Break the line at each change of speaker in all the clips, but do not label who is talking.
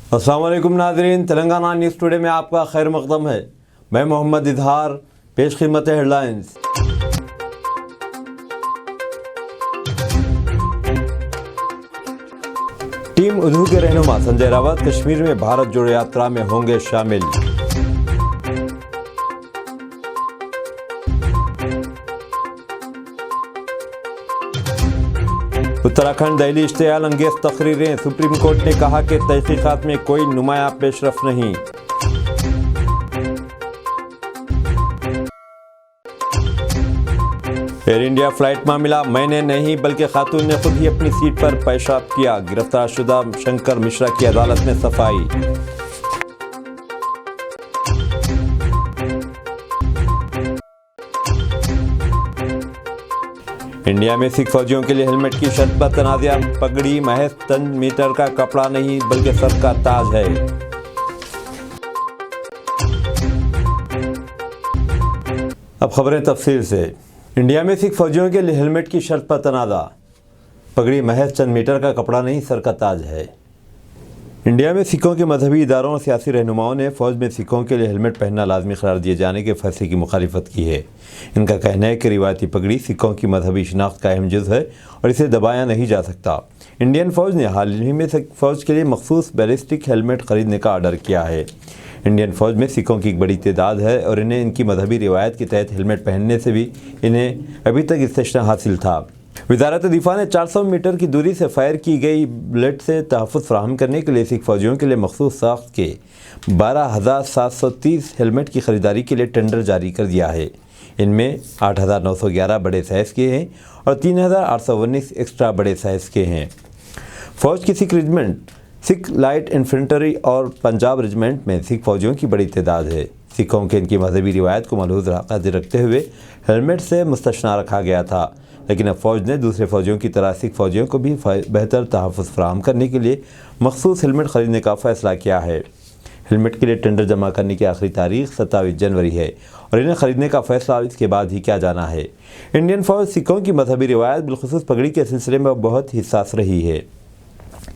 अस्सलाम वालेकुम नाज़रीन, तेलंगाना न्यूज़ टुडे में आपका खैर मक़दम है। मैं मोहम्मद इजहार, पेश खिदमत हेडलाइंस। टीम उधू के रहनुमा संजय रावत कश्मीर में भारत जोड़ो यात्रा में होंगे शामिल। उत्तराखंड दहली इश्तियाल अंगेज तकरीरें, सुप्रीम कोर्ट ने कहा कि तहकीकात में कोई नुमाया पेशरफ नहीं। एयर इंडिया फ्लाइट मामला, मैंने नहीं बल्कि खातून ने खुद ही अपनी सीट पर पेशाब किया, गिरफ्तार शुदा शंकर मिश्रा की अदालत में सफाई। इंडिया में सिख फौजियों के लिए हेलमेट की शर्त पर तनाज़ा, पगड़ी महज चंद मीटर का कपड़ा नहीं बल्कि सर का ताज है। अब खबरें तफसील से। इंडिया में सिख फौजियों के लिए हेलमेट की शर्त पर तनाज़ा, पगड़ी महज चंद मीटर का कपड़ा नहीं सर का ताज है। इंडिया में सिखों के मजहबी इदारों और सियासी रहनुमाओं ने फ़ौज में सिखों के लिए हेलमेट पहनना लाजमी करार दिए जाने के फैसले की मुखालिफत की है। इनका कहना है कि रिवायती पगड़ी सिखों की मजहबी शनाख्त का अहम जुज़ है और इसे दबाया नहीं जा सकता। इंडियन फ़ौज ने हाल ही में सिख फ़ौज के लिए मखसूस बैलिस्टिक हेलमेट ख़रीदने का आर्डर किया है। इंडियन फ़ौज में सिखों की एक बड़ी तादाद है और इन्हें इनकी मजहबी रिवायत के तहत हेलमेट पहनने से भी इन्हें अभी तक इस्तिस्ना हासिल था। वज़ारत दिफा ने 400 मीटर की दूरी से फायर की गई बुलेट से तहफ़्फ़ुज़ फराहम करने के लिए सिख फौजियों के लिए मखसूस साख्त के 12,730 हेलमेट की ख़रीदारी के लिए टेंडर जारी कर दिया है। इनमें 8,911 बड़े साइज़ के हैं और 3,819 एक्स्ट्रा बड़े साइज़ के हैं। फ़ौज की Sikh regiment, Sikh light infantry और पंजाब रेजिमेंट में सिख फौजियों की बड़ी तादाद है। सिखों के इनकी मजहबी रिवायत को मलहूज़ रखते हुए हेलमेट से मुस्तस्ना रखा गया था, लेकिन अब फ़ौज ने दूसरे फ़ौजियों की तरह सिख फ़ौजियों को भी बेहतर तहफ़्फ़ुज़ फराहम करने के लिए मखसूस हेलमेट ख़रीदने का फ़ैसला किया है। हेलमेट के लिए टेंडर जमा करने की आखिरी तारीख 27 जनवरी है और इन्हें ख़रीदने का फ़ैसला इसके बाद ही किया जाना है। इंडियन फ़ौज सिखों की मजहबी रिवायत बिलख़ुसूस पगड़ी के सिलसिले में बहुत हिसास रही है।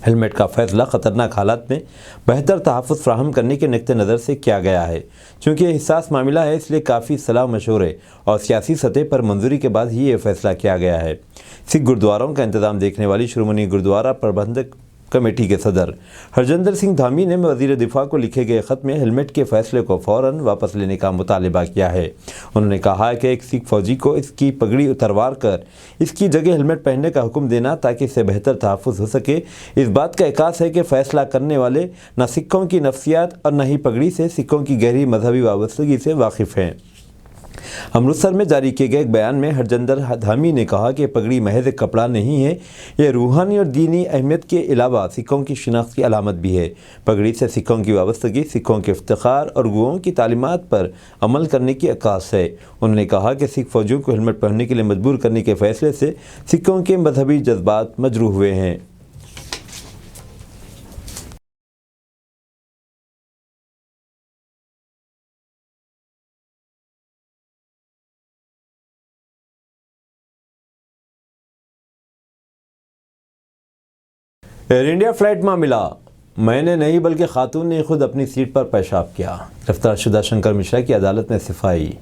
हेलमेट का फ़ैसला ख़तरनाक हालात में बेहतर तहफ़्फ़ुज़ फ़राहम करने के नुक़्ते नज़र से किया गया है। चूँकि यह हिसास मामला है, इसलिए काफ़ी सलाह मशवरे और सियासी सतह पर मंजूरी के बाद ही ये फ़ैसला किया गया है। सिख गुरुद्वारों का इंतज़ाम देखने वाली श्रोमणी गुरुद्वारा प्रबंधक कमेटी के सदर हरजिंदर सिंह धामी ने वज़ीर दिफा को लिखे गए ख़त में हेलमेट के फ़ैसले को फ़ौरन वापस लेने का मुतालबा किया है। उन्होंने कहा कि एक सिख फ़ौजी को इसकी पगड़ी उतरवा कर इसकी जगह हेलमेट पहनने का हुक्म देना ताकि इससे बेहतर तहफ़्फ़ुज़ हो सके, इस बात का एहसास है कि फ़ैसला करने वाले न सिखों की नफ्सियात और न ही पगड़ी से सिखों की गहरी मजहबी वाबस्तगी से वाकिफ़ हैं। अमृतसर में जारी किए गए एक बयान में हरजिंदर धामी ने कहा कि पगड़ी महज एक कपड़ा नहीं है, यह रूहानी और दीनी अहमियत के अलावा सिखों की शिनाख्त की अलामत भी है। पगड़ी से सिखों की वाबस्तगी, सिखों के इफ्तिखार और गुरुओं की तालीमात पर अमल करने की अक्कास है। उन्होंने कहा कि सिख फौजियों को हेलमेट पहनने के लिए मजबूर करने के फैसले से सिखों के मजहबी जज्बात मजरूह हुए हैं। एयर इंडिया फ्लाइट मामला, मैंने नहीं बल्कि खातून ने खुद अपनी सीट पर पेशाब किया, गिरफ्तार शुदा शंकर मिश्रा की अदालत में सफाई।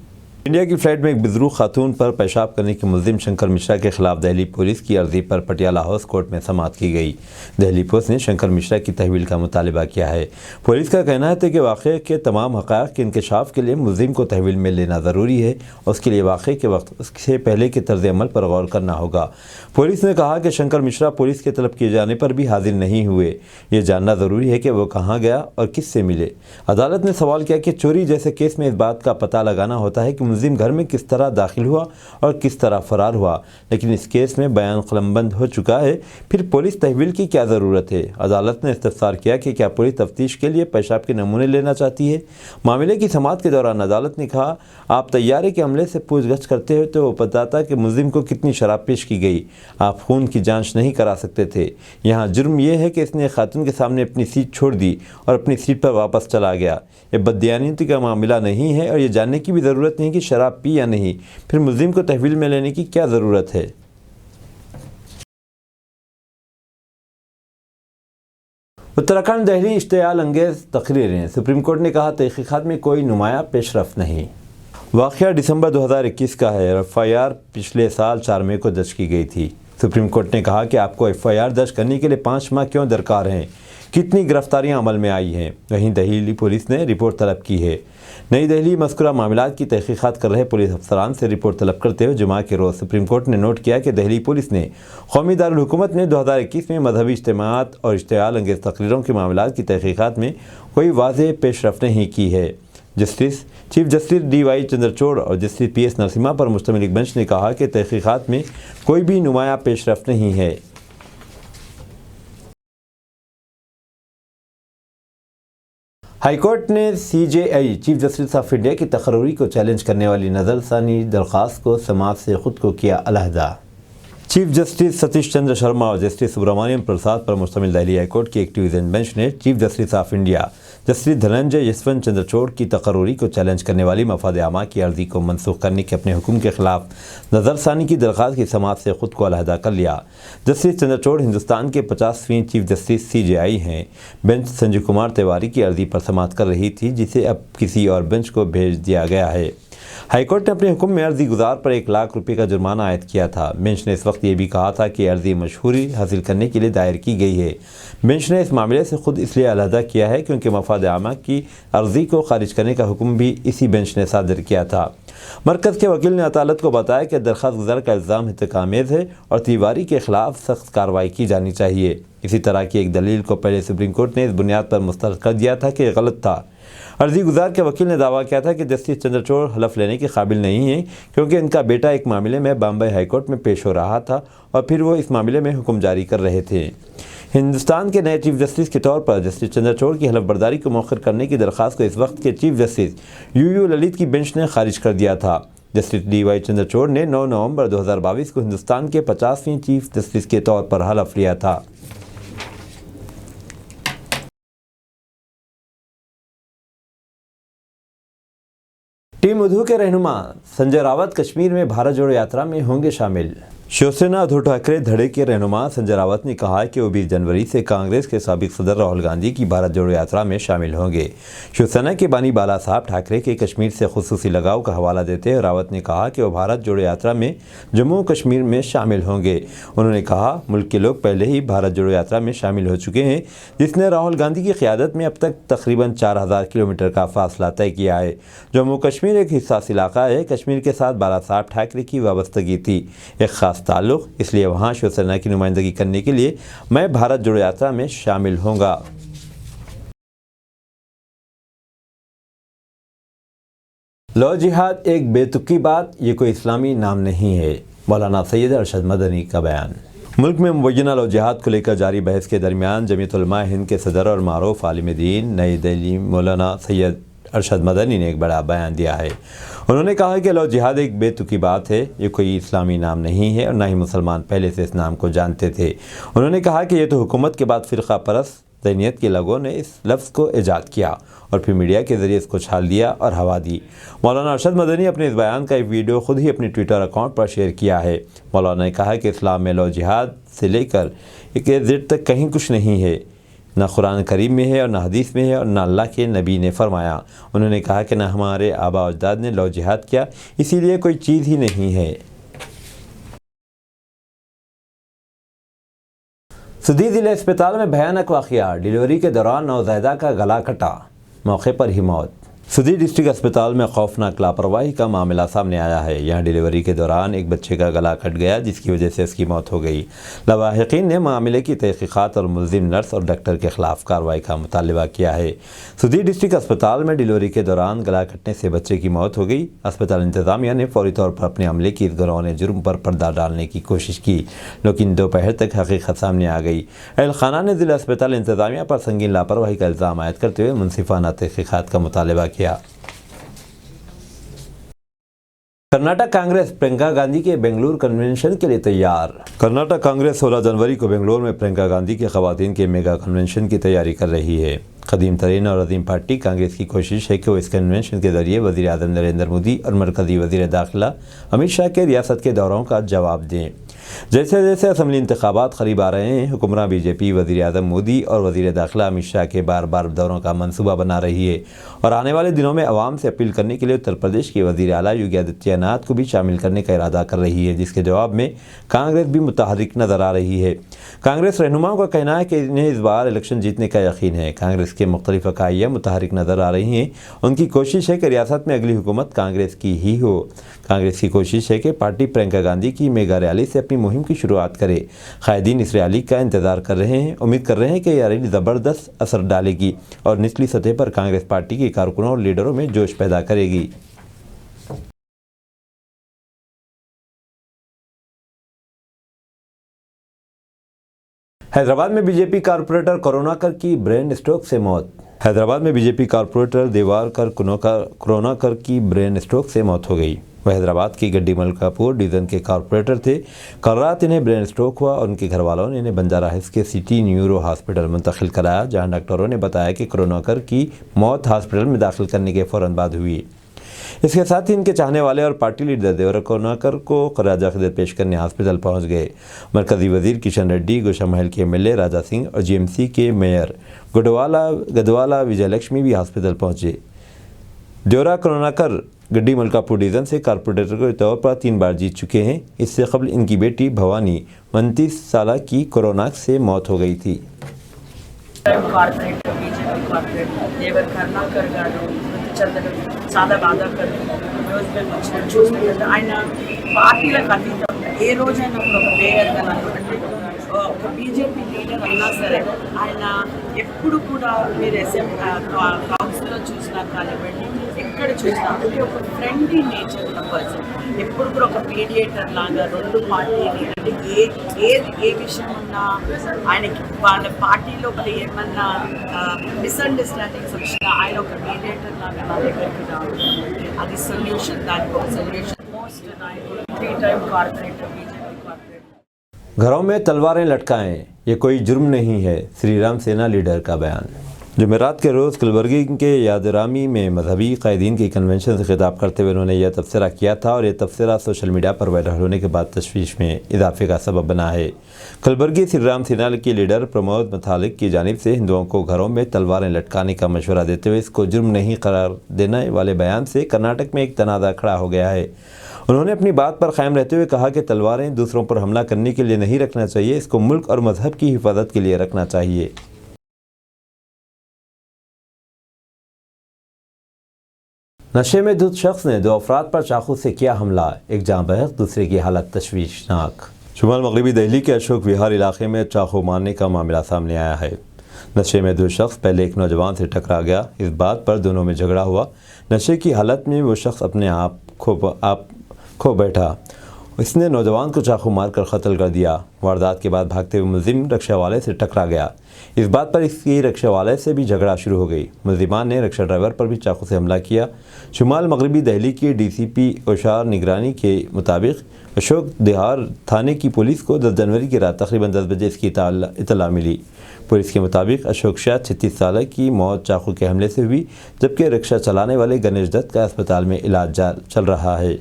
इंडिया की फ़्लाइट में एक बुजुर्ग खातून पर पेशाब करने के मुलजिम शंकर मिश्रा के खिलाफ दिल्ली पुलिस की अर्जी पर पटियाला हाउस कोर्ट में समाअत की गई। दिल्ली पुलिस ने शंकर मिश्रा की तहवील का मुतालबा किया है। पुलिस का कहना है कि वाक़े के तमाम हक़ाइक़ के इंकशाफ के लिए मुलजिम को तहवील में लेना ज़रूरी है और उसके लिए वाक़े के वक्त उससे पहले के तर्ज़ अमल पर गौर करना होगा। पुलिस ने कहा कि शंकर मिश्रा पुलिस के तलब किए जाने पर भी हाजिर नहीं हुए। ये जानना ज़रूरी है कि वो कहाँ गया और किस से मिले। अदालत ने सवाल किया कि चोरी जैसे केस में इस बात का पता लगाना होता है कि मुलजिम घर में किस तरह दाखिल हुआ और किस तरह फरार हुआ, लेकिन इस केस में बयान कलमबंद हो चुका है, फिर पुलिस तहवील की क्या ज़रूरत है। अदालत ने इस्तफसार किया कि क्या पुलिस तफ्तीश के लिए पेशाब के नमूने लेना चाहती है। मामले की समाअत के दौरान अदालत ने कहा, आप तैयारी के अमले से पूछगछ करते हो तो वो बताता कि मुलजिम को कितनी शराब पेश की गई, आप खून की जाँच नहीं करा सकते थे। यहाँ जुर्म यह है कि इसने खातून के सामने अपनी सीट छोड़ दी और अपनी सीट पर वापस चला गया। ये बददियानती का मामला नहीं है और ये जानने की भी ज़रूरत नहीं कि शराब पी या नहीं, फिर मुलजिम को तहवील में लेने की क्या ज़रूरत है। اتراکھنڈ دہلی اشتعال انگیز تقریریں، سپریم کورٹ نے کہا تحقیقات میں کوئی نمایاں پیش رفت نہیں۔ واقعہ دسمبر 2021 کا ہے اور FIR پچھلے سال 4 مئی کو درج کی گئی تھی۔ سپریم کورٹ نے کہا کہ آپ کو FIR درج کرنے کے لیے 5 ماہ کیوں درکار ہیں، کتنی گرفتاریاں عمل میں آئی ہیں۔ وہیں دہلی پولیس نے رپورٹ طلب کی ہے۔ نئی دہلی مذکورہ معاملات کی تحقیقات کر رہے پولیس افسران سے رپورٹ طلب کرتے ہوئے جمعہ کے روز سپریم کورٹ نے نوٹ کیا کہ دہلی پولیس نے قومی دارالحکومت میں 2021 میں مذہبی اجتماعات اور اشتعال انگیز تقریروں کے معاملات کی تحقیقات میں کوئی واضح پیش رفت نہیں کی ہے۔ چیف جسٹس DY چندرچوڑ اور جسٹس PS نرسمہا پر مشتمل ایک بینچ نے کہا کہ تحقیقات میں کوئی بھی نمایاں پیش رفت نہیں ہے۔ ہائی کورٹ نے CJI chief justice of India کی تقرری کو چیلنج کرنے والی نظر ثانی درخواست کو سماعت سے خود کو کیا علیحدہ۔ چیف جسٹس ستیش چندر شرما اور جسٹس سبرامانیم پرساد پر مشتمل دہلی ہائی کورٹ کی ایک ڈویژن بینچ نے chief justice of India justice Dhananjaya Yeshwant Chandrachud کی تقرری کو چیلنج کرنے والی مفاد عامہ کی عرضی کو منسوخ کرنے کے اپنے حکم کے خلاف نظر ثانی کی درخواست کی سماعت سے خود کو علیحدہ کر لیا۔ جسٹس چندرچوڑ ہندوستان کے 50ویں چیف جسٹس CJI ہیں۔ بینچ سنجیو کمار تیواری کی عرضی پر سماعت کر رہی تھی، جسے اب کسی اور بینچ کو بھیج دیا گیا ہے۔ ہائی کورٹ نے اپنے حکم میں عرضی گزار پر 1 لاکھ روپے کا جرمانہ عائد کیا تھا۔ بینچ نے اس وقت یہ بھی کہا تھا کہ عرضی مشہوری حاصل کرنے کے لیے دائر کی گئی ہے۔ بینچ نے اس معاملے سے خود اس لیے علیحدہ کیا ہے کیونکہ مفاد عامہ کی عرضی کو خارج کرنے کا حکم بھی اسی بینچ نے صادر کیا تھا۔ مرکز کے وکیل نے عدالت کو بتایا کہ درخواست گزار کا الزام انتقام آمیز ہے اور تیواری کے خلاف سخت کارروائی کی جانی چاہیے۔ اسی طرح کی ایک دلیل کو پہلے سپریم کورٹ نے اس بنیاد پر مسترد کر دیا تھا کہ غلط تھا۔ عرضی گزار کے وکیل نے دعویٰ کیا تھا کہ جسٹس چندرچوڑ حلف لینے کے قابل نہیں ہیں کیونکہ ان کا بیٹا ایک معاملے میں بامبے ہائی کورٹ میں پیش ہو رہا تھا اور پھر وہ اس معاملے میں حکم جاری کر رہے تھے۔ ہندوستان کے نئے چیف جسٹس کے طور پر جسٹس چندرچوڑ کی حلف برداری کو مؤخر کرنے کی درخواست کو اس وقت کے چیف جسٹس UU للت کی بینچ نے خارج کر دیا تھا۔ جسٹس DY چندرچوڑ نے 9 نومبر 2022 کو ہندوستان کے 50ویں چیف جسٹس کے طور پر حلف لیا تھا۔ ٹیم ادھو کے رہنما سنجے راوت کشمیر میں بھارت جوڑو یاترا میں ہوں گے شامل۔ شیوسینا ادھو ٹھاکرے دھڑے کے رہنما سنجے راوت نے کہا کہ وہ 20 جنوری سے کانگریس کے سابق صدر راہل گاندھی کی بھارت جوڑو یاترا میں شامل ہوں گے۔ شیوسینا کے بانی بالا صاحب ٹھاکرے کے کشمیر سے خصوصی لگاؤ کا حوالہ دیتے ہوئے راوت نے کہا کہ وہ بھارت جوڑو یاترا میں جموں کشمیر میں شامل ہوں گے۔ انہوں نے کہا ملک کے لوگ پہلے ہی بھارت جوڑو یاترا میں شامل ہو چکے ہیں، جس نے راہل گاندھی کی قیادت میں اب تک تقریباً 4000 کلومیٹر کا فاصلہ طے کیا ہے۔ جموں کشمیر ایک حساس علاقہ ہے۔ کشمیر کے ساتھ بالا صاحب ٹھاکرے کی وابستگی تھی، ایک خاص تعلق، اس لیے وہاں شیوسینا کی نمائندگی کرنے کے لیے میں بھارت جوڑو یاترا میں شامل ہوں گا۔ لو جہاد ایک بے تکی بات، یہ کوئی اسلامی نام نہیں ہے، مولانا سید ارشد مدنی کا بیان۔ ملک میں مبینہ لو جہاد کو لے کر جاری بحث کے درمیان جمعیت علماء ہند کے صدر اور معروف عالم دین نئی دہلی مولانا سید ارشد مدنی نے ایک بڑا بیان دیا ہے۔ انہوں نے کہا کہ لو جہاد ایک بے تکی بات ہے، یہ کوئی اسلامی نام نہیں ہے اور نہ ہی مسلمان پہلے سے اس نام کو جانتے تھے۔ انہوں نے کہا کہ یہ تو حکومت کے بعد فرقہ پرست ذہنیت کے لوگوں نے اس لفظ کو ایجاد کیا اور پھر میڈیا کے ذریعے اس کو چھال دیا اور ہوا دی۔ مولانا ارشد مدنی اپنے اس بیان کا ایک ویڈیو خود ہی اپنے ٹویٹر اکاؤنٹ پر شیئر کیا ہے۔ مولانا نے کہا کہ اسلام میں لو جہاد سے لے کر ایک ضد تک کہیں کچھ نہیں ہے، نہ قرآن کریم میں ہے اور نہ حدیث میں ہے اور نہ اللہ کے نبی نے فرمایا۔ انہوں نے کہا کہ نہ ہمارے آباء و اجداد نے لو جہاد کیا، اسی لیے کوئی چیز ہی نہیں ہے۔ سدھی ضلع اسپتال میں بھیانک واقعہ، ڈیلیوری کے دوران نوزائیدہ کا گلا کٹا، موقع پر ہی موت۔ سدھی ڈسٹرکٹ اسپتال میں خوفناک لاپرواہی کا معاملہ سامنے آیا ہے۔ یہاں ڈیلیوری کے دوران ایک بچے کا گلا کٹ گیا، جس کی وجہ سے اس کی موت ہو گئی۔ لواحقین نے معاملے کی تحقیقات اور ملزم نرس اور ڈاکٹر کے خلاف کارروائی کا مطالبہ کیا ہے۔ سدھی ڈسٹرکٹ اسپتال میں ڈیلیوری کے دوران گلا کٹنے سے بچے کی موت ہو گئی۔ اسپتال انتظامیہ نے فوری طور پر اپنے عملے کی اس گروہنے جرم پر پردہ ڈالنے کی کوشش کی، لیکن دوپہر تک حقیقت سامنے آ گئی۔ اہل خانہ نے ضلع اسپتال انتظامیہ پر سنگین لاپرواہی کا الزام عائد کرتے ہوئے منصفانہ تحقیقات کا مطالبہ کیا۔ کرناٹک کانگریس پرینکا گاندھی کے بنگلور کنونشن کے لیے تیار۔ کرناٹک کانگریس 16 جنوری کو بنگلور میں پرینکا گاندھی کے خواتین کے میگا کنونشن کی تیاری کر رہی ہے۔ قدیم ترین اور عظیم پارٹی کانگریس کی کوشش ہے کہ وہ اس کنونشن کے ذریعے وزیر اعظم نریندر مودی اور مرکزی وزیر داخلہ امت شاہ کے ریاست کے دوروں کا جواب دیں۔ जैसे जैसे असम्बली इंतखाबात करीब आ रहे हैं, हुक्मरान बीजेपी वज़ीर आज़म मोदी और वज़ीर दाखिला अमित शाह के बार बार दौरों का मंसूबा बना रही है और आने वाले दिनों में अवाम से अपील करने के लिए उत्तर प्रदेश के वज़ीर आला योगी आदित्यनाथ को भी शामिल करने का इरादा कर रही है, जिसके जवाब में कांग्रेस भी मुतहर्रिक नज़र आ रही है। कांग्रेस रहनुमाओं का कहना है कि इन्हें इस बार इलेक्शन जीतने का यकीन है। कांग्रेस के मुख्तलिफ इकाइयाँ मुतहर्रिक नज़र आ रही हैं। उनकी कोशिश है कि रियासत में अगली हुकूमत कांग्रेस की ही हो। कांग्रेस की कोशिश है कि पार्टी प्रियंका गांधी की मेगा रैली से अपनी मुहिम की शुरुआत करे। कायदीन इस रैली का इंतजार कर रहे हैं, उम्मीद कर रहे हैं कि यह रैली ज़बरदस्त असर डालेगी और निचली सतह पर कांग्रेस पार्टी के कारकुनों और लीडरों में जोश पैदा करेगी। हैदराबाद में बीजेपी कारपोरेटर करुणाकर की ब्रेन स्ट्रोक से मौत। हैदराबाद में बीजेपी कारपोरेटर देवारकर करुणाकर की ब्रेन स्ट्रोक से मौत हो गई। वह हैदराबाद की गड्डी मलकापुर डिवीज़न के कारपोरेटर थे। कल रात इन्हें ब्रेन स्ट्रोक हुआ और उनके घर वालों ने इन्हें बंजारा हिल्स के सिटी न्यूरो हॉस्पिटल मुंतकिल कराया, जहां डॉक्टरों ने बताया कि करुणाकर की मौत हॉस्पिटल में दाखिल करने के फ़ौरन बाद हुई। इसके साथ ही इनके चाहने वाले और पार्टी लीडर देवरा करुणाकर को खराज अक़ीदत पेश करने हॉस्पिटल पहुंच गए। मरकज़ी वज़ीर किशन रेड्डी, गोशामहल के एमएलए राजा सिंह और जीएमसी के मेयर गदवाला विजयलक्ष्मी भी हॉस्पिटल पहुंचे। देवरा करुणाकर गड्डी मलकापुर डिवीज़न से कारपोरेटर के तौर पर 3 बार जीत चुके हैं। इससे कबल इनकी बेटी भवानी 29 साल की कोरोना से मौत हो गई थी।
చాలా బాధాకరం. రోజు మేము వచ్చిన చూసినట్టు ఆయన పార్టీలకు అతీతం ఏ రోజైనా ఒక ప్లేయర్గా అంటే ఒక బీజేపీ లీడర్ అయినా సరే ఆయన ఎప్పుడు కూడా మీరు కౌన్సిల్లో చూసినా కానివ్వండి, ఎక్కడ చూసినా అంటే ఒక ఫ్రెండ్లీ నేచర్ ఉన్న పర్సన్. ఎప్పుడు కూడా ఒక మీడియేటర్ లాగా రెండు పార్టీని అంటే ఏ విషయం ఉన్నా ఆయనకి వాళ్ళ పార్టీలో ఏమన్నా మిస్అండర్స్టాండింగ్స్ వచ్చినా ఆయన ఒక మీడియేటర్ లాగా నా దగ్గరికి రావడం, అది సొల్యూషన్, దానికి ఒక solution. Most 3 time corporator BJP corporator.
घरों में तलवारें लटकाएं, ये कोई जुर्म नहीं है, श्री राम सेना लीडर का बयान। जुमेरात के रोज़ कलबुर्गी के यादरामी में मजहबी कायदीन के कन्वेंशन से खिताब करते हुए उन्होंने यह तबसरा किया था और यह तबसरा सोशल मीडिया पर वायरल होने के बाद तशवीश में इजाफे का सबब बना है। कलबुर्गी श्री राम सेना के लीडर प्रमोद मथालिक की जानिब से हिंदुओं को घरों में तलवारें लटकाने का मशवरा देते हुए इसको जुर्म नहीं करार देने वाले बयान से कर्नाटक में एक तनाज़ा खड़ा हो गया है। उन्होंने अपनी बात पर कायम रहते हुए कहा कि तलवारें दूसरों पर हमला करने के लिए नहीं रखना चाहिए, इसको मुल्क और मजहब की हिफाजत के लिए रखना चाहिए। नशे में धुत शख्स ने 2 अफराद पर चाकू से किया हमला, एक जाँ बहक, दूसरे की हालत तशवीशनाक। शुमाल मगरबी दिल्ली के अशोक विहार इलाके में चाकू मारने का मामला सामने आया है। नशे में 2 शख्स पहले एक नौजवान से टकरा गया। इस बात पर दोनों में झगड़ा हुआ। नशे की हालत में वो शख्स अपने आप खो बैठा। इसने नौजवान को चाकू मारकर कत्ल कर दिया। वारदात के बाद भागते हुए मुलजिम रिक्शा वाले से टकरा गया। इस बात पर इसकी रिक्शा वाले से भी झगड़ा शुरू हो गई। मुलजिमान ने रिक्शा ड्राइवर पर भी चाकू से हमला किया। शुमाल मगरबी दिल्ली के डीसीपी ओशार निगरानी के मुताबिक अशोक विहार थाने की पुलिस को 10 जनवरी की रात तकरीबन 10 बजे इसकी इतला मिली। पुलिस के मुताबिक अशोक शाह 36 साल की मौत चाकू के हमले से हुई, जबकि रिक्शा चलाने वाले गणेश दत्त का अस्पताल में इलाज चल रहा है।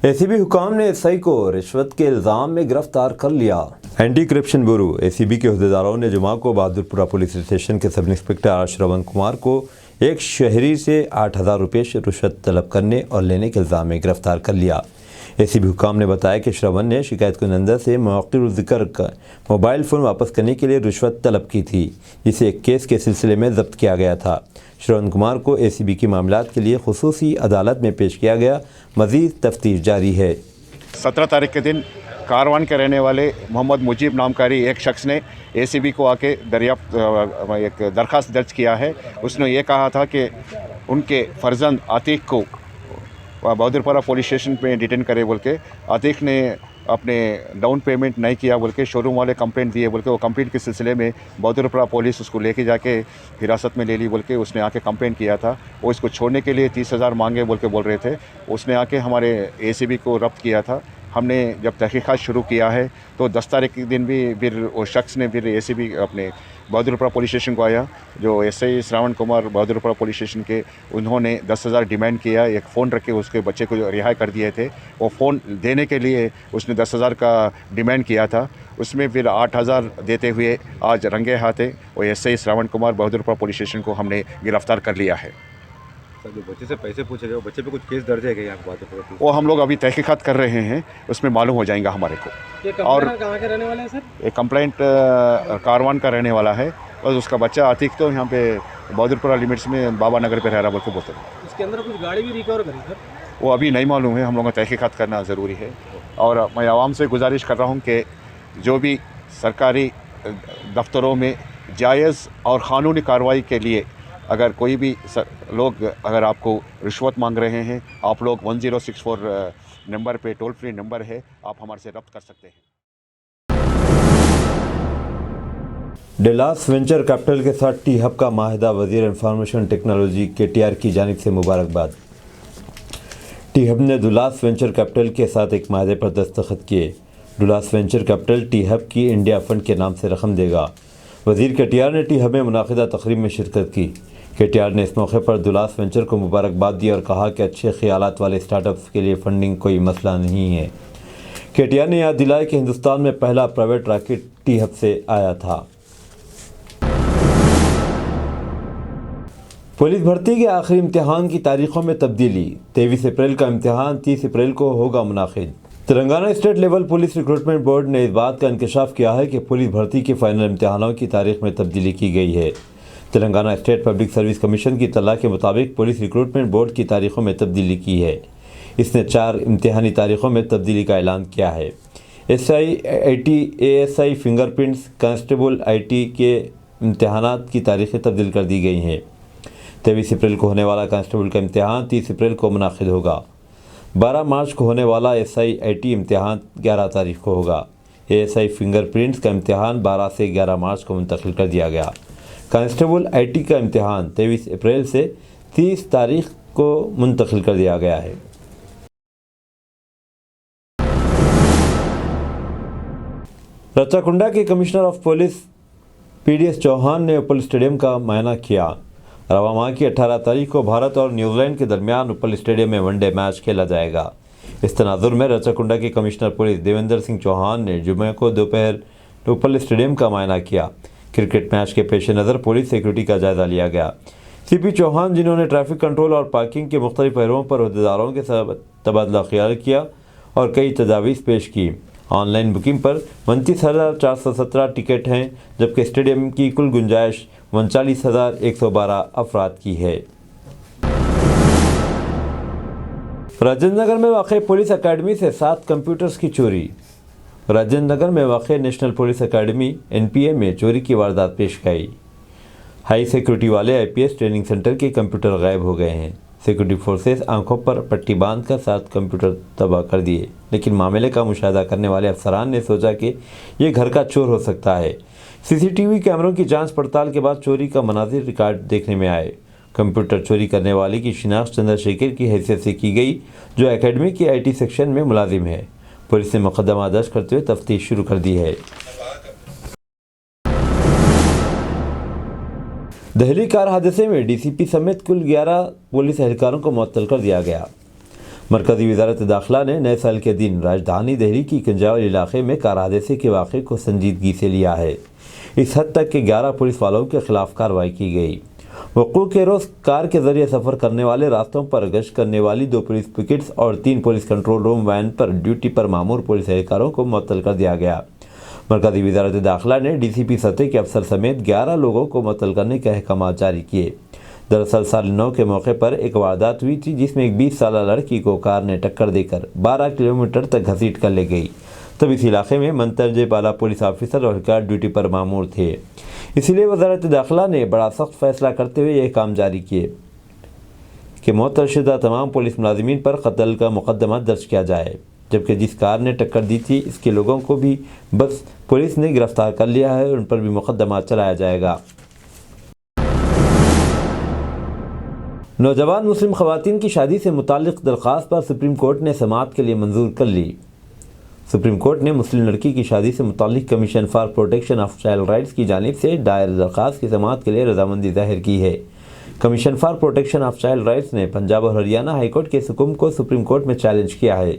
एसीबी हुकाम ने एसआई को रिश्वत के इल्ज़ाम में गिरफ्तार कर लिया। एंटी करप्शन ब्यूरो एसीबी के अहदेदारों ने जुमा को बहादुरपुरा पुलिस स्टेशन के sub inspector are Shravan Kumar को एक शहरी से 8,000 रुपये रिश्वत तलब करने और लेने के इल्ज़ाम में गिरफ्तार कर लिया। एसीबी हुकाम ने बताया कि श्रवण ने शिकायत कुनंदा से मौक़िर ज़िक्र का मोबाइल फ़ोन वापस करने के लिए रिश्वत तलब की थी, जिसे एक केस के सिलसिले में ज़ब्त किया गया था। श्रवण कुमार को एसीबी की मामलात के लिए खुसूसी अदालत में पेश किया गया। मज़ीद तफ्तीश जारी है।
17 तारीख के दिन कारवान के रहने वाले मोहम्मद मुजीब नामकारी एक शख्स ने एसीबी को आके एक दरख्वास्त दर्ज किया है। उसने ये कहा था कि उनके फर्जंद आतिक को बहादुरपुरा पुलिस स्टेशन में डिटेन करे बोल के, आतिक ने अपने डाउन पेमेंट नहीं किया बोल के शोरूम वाले कंप्लेंट दिए बोल के, वो कंप्लेंट के सिलसिले में बहादुरपुरा पुलिस उसको लेके जाके हिरासत में ले ली बोल के उसने आके कंप्लेंट किया था। वो इसको छोड़ने के लिए 30,000 मांगे बोल के बोल रहे थे। उसने आके हमारे एसीबी को रब्त किया था। हमने जब तहकीक़ात शुरू किया है तो 10 तारीख के दिन भी फिर वो शख्स ने फिर एसीबी अपने बहादुरपुरा पुलिस स्टेशन को आया, जो SI Shravan Kumar Bahadurpura police station के, उन्होंने 10,000 डिमांड किया, एक फ़ोन रख के उसके बच्चे को रिहा कर दिए थे। वो फ़ोन देने के लिए उसने 10,000 का डिमांड किया था, उसमें फिर 8,000 देते हुए आज रंगे हाथे वो SI Shravan Kumar Bahadurpura police station को हमने गिरफ्तार कर लिया है।
सर, जो बच्चे से पैसे पूछे गए, वो बच्चे पे कुछ केस दर्ज है क्या यहाँ बहादुरपुरा?
वो हम लोग अभी तहकीकात कर रहे हैं, उसमें मालूम हो जाएगा हमारे को।
ये
और
कंप्लेंट कहाँ के रहने वाले हैं सर?
एक कंप्लेंट कारवान का रहने वाला है, और उसका बच्चा आतिक तो यहाँ पे बहादुरपुरा लिमिट्स में बाबा नगर पे रह रहा बोल के बोलते हैं।
इसके अंदर कुछ गाड़ी भी रिकवर करी सर?
वो अभी नहीं मालूम है, हम लोगों को तहकीकात करना ज़रूरी है। और मैं आवाम से गुजारिश कर रहा हूँ कि जो भी सरकारी दफ्तरों में जायज़ और क़ानूनी कार्रवाई के लिए अगर कोई भी लोग अगर आपको रिश्वत मांग रहे हैं, आप लोग 1064 नंबर पे टोल फ्री नंबर है, आप हमारे से रब्त कर सकते हैं।
डेलास वेंचर कैपिटल के साथ टी हब का माहिदा, वज़ीर इंफॉर्मेशन टेक्नोलॉजी KTR की जानिब से मुबारकबाद। टी हब ने डुलास वेंचर कैपिटल के साथ एक माहिदे पर दस्तखत किए। डुलास वेंचर कैपिटल टी हब की इंडिया फंड के नाम से रकम देगा। वज़ीर KTR ने टी हब में मुनाक़िदा तक़रीब में शिरकत की। KTR ने इस मौके पर डुलास वेंचर को मुबारकबाद दी और कहा कि अच्छे ख़यालात वाले स्टार्टअप्स के लिए फंडिंग कोई मसला नहीं है। KTR ने याद दिलाया कि हिंदुस्तान में पहला प्राइवेट रॉकेट टी हब से आया था। पुलिस भर्ती के आखिरी इम्तिहान की तारीखों में तब्दीली। 23 अप्रैल का इम्तिहान 30 अप्रैल को होगा मुनाक़िद। Telangana state level police recruitment board ने इस बात का इंकशाफ किया है कि पुलिस भर्ती के फाइनल इम्तिहानों की तारीख में तब्दीली की गई है। Telangana state public service commission की इत्तला के मुताबिक पुलिस रिक्रूटमेंट बोर्ड की तारीखों में तब्दीली की है। इसने 4 इम्तिहानी तारीखों में तब्दीली का ऐलान किया है। SI, IT, ASI, fingerprints, constable IT के इम्तिहानात की तारीखें तब्दील कर दी गई हैं। 23 अप्रैल को होने वाला कांस्टेबल का इम्तिहान 30 अप्रैल को मुनाक़िद होगा। 12 मार्च को होने वाला SI, IT इम्तिहान 11 तारीख को होगा। ASI फिंगरप्रिंट्स का इम्तिहान 12 से 11 मार्च को मुंतकिल कर दिया गया। कांस्टेबल IT का इम्तिहान 23 अप्रैल से 30 तारीख को मुंतकिल कर दिया गया है। रचाकुंडा के commissioner of police PDS Chauhan ने उपल स्टेडियम का मुआयना किया। रवा माह की 18 तारीख को भारत और न्यूजीलैंड के दरमियान उपल स्टेडियम में वनडे मैच खेला जाएगा। इस तनाजुर में रचाकुंडा के कमिश्नर पुलिस देवेंद्र सिंह चौहान ने जुमे को दोपहर उपल स्टेडियम का मुआयना किया। क्रिकेट मैच के पेश नज़र पुलिस सिक्योरिटी का जायज़ा लिया गया। CP चौहान, जिन्होंने ट्रैफिक कंट्रोल और पार्किंग के मुख्तलिफ पहलुओं पर अहदेदारों के साथ तबादला ख्याल किया और कई तजावीज़ पेश की। ऑनलाइन बुकिंग पर 29,417 टिकट हैं, जबकि स्टेडियम की कुल गुंजाइश 39,112 अफराद की है। राजेंद्र नगर में वाक़ पुलिस अकेडमी से 7 कंप्यूटर्स की चोरी। राजेंद्र नगर में वाक़ नेशनल पुलिस अकेडमी NPA में चोरी की वारदात पेश आई। हाई सिक्योरिटी वाले IPS ट्रेनिंग सेंटर के कंप्यूटर गायब हो गए हैं। सिक्योरिटी फोर्सेस आंखों पर पट्टी बांध कर 7 कंप्यूटर तबाह कर दिए, लेकिन मामले का मुशाहिदा करने वाले अफसरान ने सोचा कि ये घर का चोर हो सकता है। CCTV कैमरों की जांच पड़ताल के बाद चोरी का मनाजिर रिकॉर्ड देखने में आए। कंप्यूटर चोरी करने वाले की शिनाख्त चंद्रशेखर की हैसियत से की गई, जो एकेडमी के IT सेक्शन में मुलाजिम है। पुलिस ने मुकदमा दर्ज करते हुए तफ्तीश शुरू कर दी है। दहली कार हादसे में DCP समेत कुल 11 पुलिस एहलकारों को मुअत्तल कर दिया गया। मरकज़ी वज़ारत दाखिला ने नए साल के दिन राजधानी दिल्ली की कंजावल इलाके में कार हादसे के वाक़े को संजीदगी से लिया है। इस हद तक कि 11 पुलिस वालों के खिलाफ कार्रवाई की गई। वक़ूअ के रोज़ कार के ज़रिए सफ़र करने वाले रास्तों पर गश्त करने वाली 2 पुलिस पिकेट्स और 3 पुलिस कंट्रोल रूम वैन पर ड्यूटी पर मामूर पुलिस एहलकारों को मुअत्तल कर दिया गया। मरकज़ी वज़ारत दाखिला ने DCP सतह के अफसर समेत 11 लोगों को मुअत्तल करने के अहकाम जारी किए। दरअसल साल 9 के मौके पर एक वारदात हुई थी, जिसमें एक 20 साल लड़की को कार ने टक्कर देकर 12 किलोमीटर तक घसीट कर ले गई। तब इस इलाके में मंतरजे बाला पुलिस ऑफिसर और एहलकार ड्यूटी पर मामूर थे। इसलिए वज़ारत दाखिला ने बड़ा सख्त फैसला करते हुए ये काम जारी किए कि मुअत्तलशुदा तमाम पुलिस मुलाजिमीन पर कत्ल का मुकदमा दर्ज किया जाए, जबकि जिस कार ने टक्कर दी थी इसके लोगों को भी बस पुलिस ने गिरफ्तार कर लिया है और उन पर भी मुकदमा चलाया जाएगा। नौजवान मुस्लिम ख़वातीन की शादी से मुताल्लिक़ दरख्वास्त पर सुप्रीम कोर्ट ने समाअत के लिए मंजूर कर ली। सुप्रीम कोर्ट ने मुस्लिम लड़की की शादी से मुताल्लिक commission for protection of child rights की जानिब से दायर दरख्वास्त की समाअत के लिए रजामंदी जाहिर की है। Commission for protection of child rights ने पंजाब और हरियाणा हाई कोर्ट के इस हुक्म को सुप्रीम कोर्ट में चैलेंज किया है,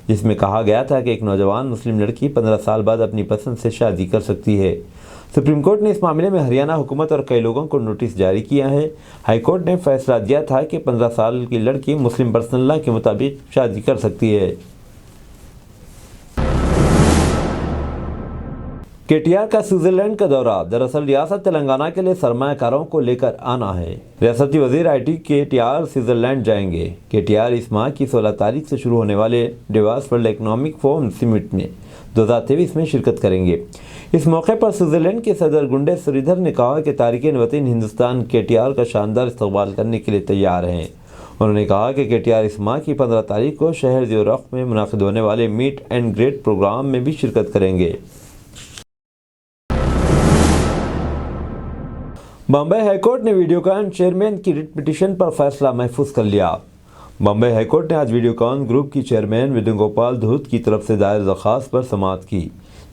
जिसमें कहा गया था कि एक नौजवान मुस्लिम लड़की 15 साल बाद अपनी पसंद से शादी कर सकती है। सुप्रीम कोर्ट ने इस मामले में हरियाणा हुकूमत और कई लोगों को नोटिस जारी किया है। हाई कोर्ट ने फैसला दिया था कि 15 साल की लड़की मुस्लिम पर्सनल लॉ के मुताबिक शादी कर सकती है। केटीआर का स्विट्जरलैंड का दौरा। दरअसल रियासत तेलंगाना के लिए सरमायाकारों को लेकर आना है। रियासती वजीर आईटी केटीआर स्विट्जरलैंड जाएंगे। केटीआर इस माह की 16 तारीख से शुरू होने वाले डेवास वर्ल्ड इकोनॉमिक फोरम समिट में 2023 में शिरकत करेंगे। इस मौके पर स्विट्जरलैंड के सदर गुंडे श्रीधर ने कहा कि तारिकीन वतन हिंदुस्तान केटीआर का शानदार इस्तकबाल करने के लिए तैयार हैं। उन्होंने कहा कि केटीआर इस माह की 15 तारीख को शहर ज़्यूरिख में मुनाकिद होने वाले मीट एंड ग्रेट प्रोग्राम में भी शिरकत करेंगे। बॉम्बे हाईकोर्ट ने वीडियोकॉन चेयरमैन की रिट पिटीशन पर फैसला महफूज कर लिया। बॉम्बे हाईकोर्ट ने आज वीडियोकॉन ग्रुप की चेयरमैन वेणुगोपाल धूत की तरफ से दायर दरख्वास्त पर समाअत की,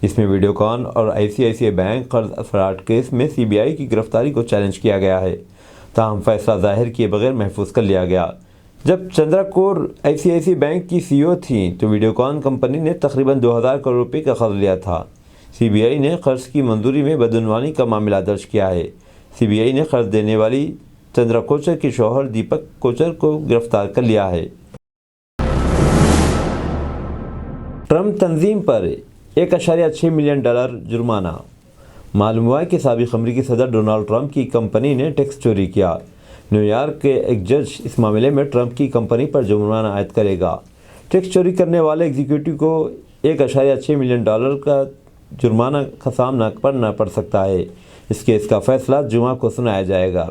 जिसमें वीडियोकॉन और ICICI बैंक कर्ज फ्रॉड केस में CBI की गिरफ्तारी को चैलेंज किया गया है। ताहम फैसला जाहिर किए बगैर महफूज कर लिया गया। जब चंद्रा कौर ICICI बैंक की CEO थी तो वीडियोकॉन कंपनी ने तकरीबन 2000 करोड़ रुपये का कर्ज लिया था। CBI ने कर्ज की मंजूरी में बदعنوانی का मामला दर्ज किया है। CBI ने कर्ज देने वाली चंद्रा कोचर के शौहर दीपक कोचर को गिरफ्तार कर लिया है। ट्रंप तंजीम पर $1.6 मिलियन जुर्माना। मालूम हुआ कि साबिक अमरीकी सदर डोनाल्ड ट्रंप की कंपनी ने टैक्स चोरी किया। न्यूयॉर्क के एक जज इस मामले में ट्रंप की कंपनी पर जुर्माना आयद करेगा। टैक्स चोरी करने वाले एग्जीक्यूटिव को $1.6 मिलियन का जुर्माना का सामना करना पड़ सकता है। इस केस का फैसला जुमा को सुनाया जाएगा।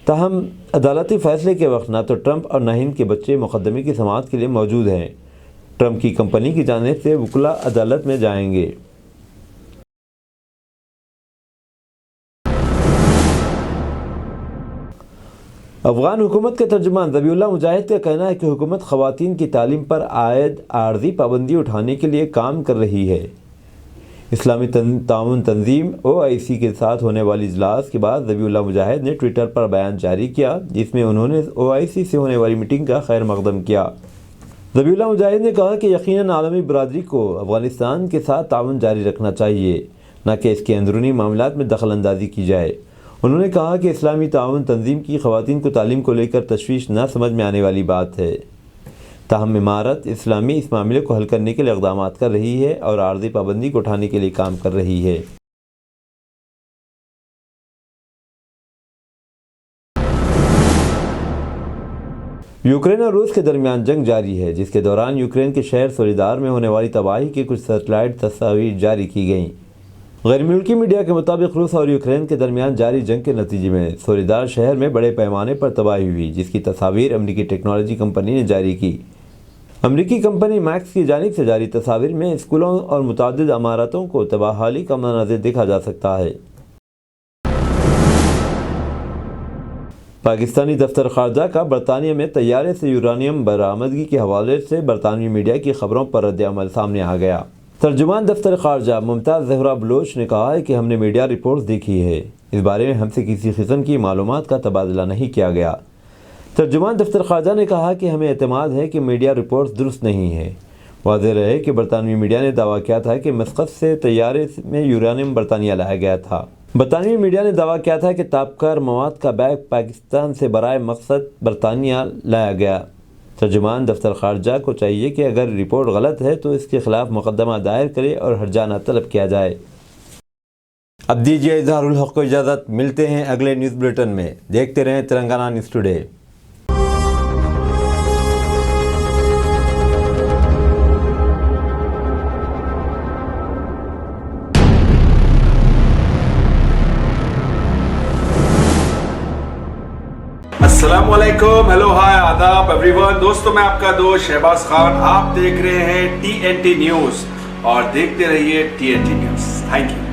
ताहम अदालती फैसले के वक्त ना तो ट्रंप और ना ही इनके बच्चे मुकदमे की समाअत के लिए मौजूद हैं। ट्रंप की कंपनी की जानिब से वकील अदालत में जाएंगे। अफगान हुकूमत के तर्जुमान ज़बीउल्लाह मुजाहिद का कहना है कि हुकूमत ख़वातीन की तालीम पर आयद आर्जी पाबंदी उठाने के लिए काम कर रही है। इस्लामी ताउन तंजीम OIC के साथ होने वाली इजलास के बाद ज़बीउल्लाह मुजाहिद ने ट्विटर पर बयान जारी किया, जिसमें उन्होंने OIC से होने वाली मीटिंग का खैर मकदम किया। ज़बीउल्लाह मुजाहिद ने कहा कि यकीनन आलमी बरादरी को अफ़गानिस्तान के साथ ताउन जारी रखना चाहिए, न कि इसके अंदरूनी मामलात में दखल अंदाजी की जाए। उन्होंने कहा कि इस्लामी ताउन तंजीम की ख़वातीन को तालीम को लेकर तशवीश न समझ में आने वाली बात है। ताहम इमारत इस्लामी इस मामले को हल करने के लिए इक़दाम कर रही है और आर्जी पाबंदी को उठाने के लिए काम कर रही है। यूक्रेन और रूस के दरमियान जंग जारी है, जिसके दौरान यूक्रेन के शहर सोलीदार में होने वाली तबाही की कुछ सैटेलाइट तस्वीरें जारी की गईं। गैर मुल्की मीडिया के मुताबिक रूस और यूक्रेन के दरमियान जारी जंग के नतीजे में सोलीदार शहर में बड़े पैमाने पर तबाही हुई, जिसकी तस्वीर अमरीकी टेक्नोलॉजी कंपनी ने जारी की। अमरीकी कंपनी मैक्स की जानिब से जारी तस्वीर में स्कूलों और मुतादिद इमारतों को तबाहाली का मनाज़िर देखा जा सकता है। पाकिस्तानी दफ्तर ख़ारजा का बरतानिया में तैयारे से यूरानियम बरामदगी के हवाले से बरतानवी मीडिया की खबरों पर रद्द-ए-अमल सामने आ गया। तर्जुमान दफ्तर ख़ारजा मुमताज़ ज़हरा बलोच ने कहा है कि हमने मीडिया रिपोर्ट्स देखी है, इस बारे में हमसे किसी किस्म की मालूमात का तबादला नहीं किया गया। तर्जुमान दफ्तर ख़ारजा ने कहा कि हमें एतमाद है कि मीडिया रिपोर्ट्स दुरुस्त नहीं है। वाज़ेह रहे कि बरतानवी मीडिया ने दावा किया था कि मस्कत से तैयारे में यूरानियम बरतानिया लाया गया था। बरतानवी मीडिया ने दावा किया था कि ताबकार मवाद का बैग पाकिस्तान से बराए मकसद बरतानिया लाया गया। तर्जुमान दफ्तर ख़ारजा को चाहिए कि अगर रिपोर्ट गलत है तो इसके खिलाफ मुकदमा दायर करे और हर्जाना तलब किया जाए। अब दीजिए इज़हारुल हक़ को इजाज़त। मिलते हैं अगले न्यूज़ बुलेटिन में। देखते रहें तेलंगाना न्यूज़ टुडे।
अस्सलामुअलैकुम, हेलो, हाय, आदाब एवरीवन। दोस्तों, मैं आपका दोस्त शहबाज खान। आप देख रहे हैं TNT न्यूज़ और देखते रहिए TNT न्यूज़। Thank you.